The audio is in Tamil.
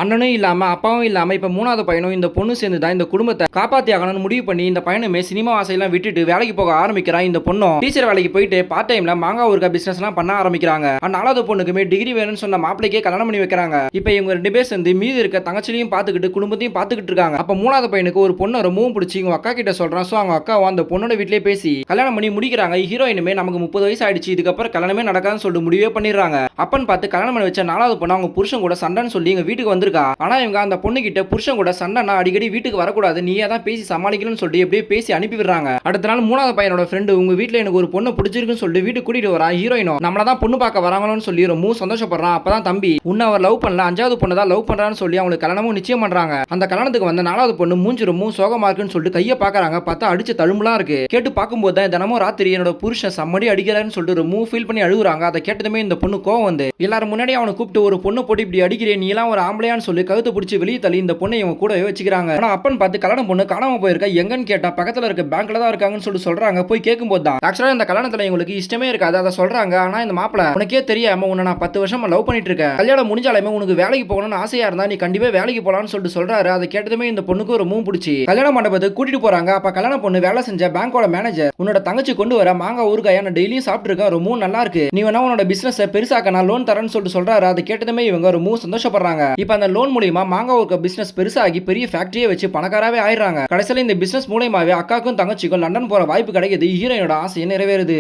அண்ணனும் இல்லாம, அப்பாவும் இல்லாம இப்ப 3வது பையனும் இந்த பொண்ணு சேர்ந்து தான் இந்த குடும்பத்த காப்பாத்தி ஆகணும்னு முடிவு பண்ணி, இந்த பையனுமே சினிமா ஆசையெல்லாம் விட்டுட்டு வேலைக்கு போக ஆரம்பிக்கிறான். இந்த பொண்ணும் டீச்சர் வேலைக்கு போயிட்டு பார்ட் டைம்ல மாங்காய் ஊறுகாய் பிசினஸ்லாம் பண்ண ஆரம்பிக்கிறாங்க. 4வது பொண்ணுக்குமே டிகிரி வேணும்னு சொன்ன மாப்பிளைக்கே கல்யாணம் பண்ணி வைக்கிறாங்க. இப்ப இவங்க 2 பேர் சேர்ந்து மீதி இருக்க தங்கச்சியையும் பாத்துக்கிட்டு குடும்பத்தையும் பாத்துக்கிட்டு இருக்காங்க. அப்ப 3வது பையனுக்கு ஒரு பொண்ணை ரொம்பவும் பிடிச்சி இவங்க அக்கா கிட்ட சொல்றான். சோ அவங்க அக்காவும் அந்த பொண்ணோட வீட்லயே பேசி கல்யாணம் பண்ணி முடிக்கிறாங்க. ஹீரோயினுமே நமக்கு 30 வயசு ஆயிடுச்சு, இதுக்கப்புறம் கல்யாணமே நடக்காதுன்னு சொல்லிட்டு முடிவே பண்ணிடுறாங்க. அப்பன்னு பார்த்து கல்யாணம் பண்ணி வச்ச 4வது பொண்ணு அவங்க புருஷன் கூட சண்டைன்னு சொல்லி எங்க வீட்டுக்கு வந்திருக்கா. ஆனா இவங்க அந்த பொண்ணு கிட்ட புருஷன் கூட சண்டைனா அடிக்கடி வீட்டுக்கு வரக்கூடாது, நீயே தான் பேசி சமாளிக்கணும்னு சொல்லிட்டு எப்படியே பேசி அனுப்பி விடுறாங்க. அடுத்த நாள் 3வது பையனோட ஃப்ரெண்டு உங்க வீட்டுல எனக்கு ஒரு பொண்ணு பிடிச்சிருக்குன்னு சொல்லிட்டு வீட்டுக்கு கூட்டிட்டு வரா. ஹீரோயினும் நம்மள தான் பொண்ணு பார்க்க வராங்களோன்னு சொல்லி ரொம்ப சந்தோஷப்படுறான். அப்பதான் தம்பி உன்னை அவர் லவ் பண்ணல, 5வது பொண்ணு தான் லவ் பண்றான்னு சொல்லி அவங்களுக்கு கல்யாணமும் நிச்சயம் பண்றாங்க. அந்த கல்யாணத்துக்கு வந்த 4வது பொண்ணு மூஞ்சி ரொம்ப சோகமா இருக்குன்னு சொல்லிட்டு கையை பாக்குறாங்க. பார்த்தா அடிச்ச தழும்புலாம் இருக்கு. கேட்டு பார்க்கும்போது தான் தினமும் ராத்திரி என்னோட புருஷன் சம்மடி அடிக்கிறாருன்னு சொல்லிட்டு ரொம்ப ஃபீல் பண்ணி அழுகுறாங்க. அதை கேட்டதுமே இந்த பொண்ணு கோவம் வந்து எல்லாரும் முன்னாடி அவனை கூப்பிட்டு ஒரு பொண்ணு போட்டு இப்படி அடிக்கிறேன், நீ எல்லாம் ஒரு ஆம்பளையான்னு சொல்லி கழுத்தை பிடிச்சி வெளியே தள்ளி இந்த பொண்ணை இவங்க கூடவே வச்சுக்கிறாங்க. ஆனா அப்பன்னு பார்த்து கல்யாணம் பொண்ணு காணாம போயிருக்கா. எங்கன்னு கேட்டா பக்கத்துல இருக்க பேங்க்ல தான் இருக்காங்கன்னு சொல்லி சொல்றாங்க. போய் கேட்கும்போது தான் ஆக்சுவலா இந்த கல்யாணத்துல இவங்களுக்கு இஷ்டமே இருக்காது அதை சொல்றாங்க. ஆனா இந்த மாப்பிள உனக்கே தெரியாம உன்னை நான் 10 வருஷமா லவ் பண்ணிட்டு இருக்கேன், கல்யாணம் முடிஞ்சாலுமே உனக்கு வேலைக்கு போகணும்னு ஆசையா இருந்தா நீ கண்டிப்பா வேலைக்கு போலான்னு சொல்லிட்டு சொல்றாரு. அதை கேட்டதுமே இந்த பொண்ணுக்கு ஒரு மூணு பிடிச்சி கல்யாண மண்டபத்துக்கு கூட்டிட்டு போறாங்க. அப்ப கல்யாண பொண்ணு வேலை செஞ்ச பேங்கோட மேனேஜர் உன்னோட தங்கச்சி கொண்டு வர மாங்காய் ஊறுகாய் நான் டெய்லியும் சாப்பிட்டு இருக்கேன், ரொம்ப நல்லா இருக்கு, நீ வேணா உன்னோட பிசினஸ் பெருசாக்க நான் லோன் தரேன்னு சொல்லிட்டு சொல்றாரு. அதை கேட்டதுமே இவங்க ரொம்ப சந்தோஷப்படுறாங்க. இப்ப அந்த லோன் மூலியமா மாங்காய் ஊறுகாய் பிசினஸ் பெருசாகி பெரிய ஃபேக்டரியே வச்சு பணக்காராவே ஆயிடுறாங்க. கடைசியில இந்த பிசினஸ் மூலமாவே அக்காக்கும் தங்கச்சிக்கும் லண்டன் போற வாய்ப்பு கிடைக்குது. ஹீரோயினோட ஆசையை நிறைவேறுது.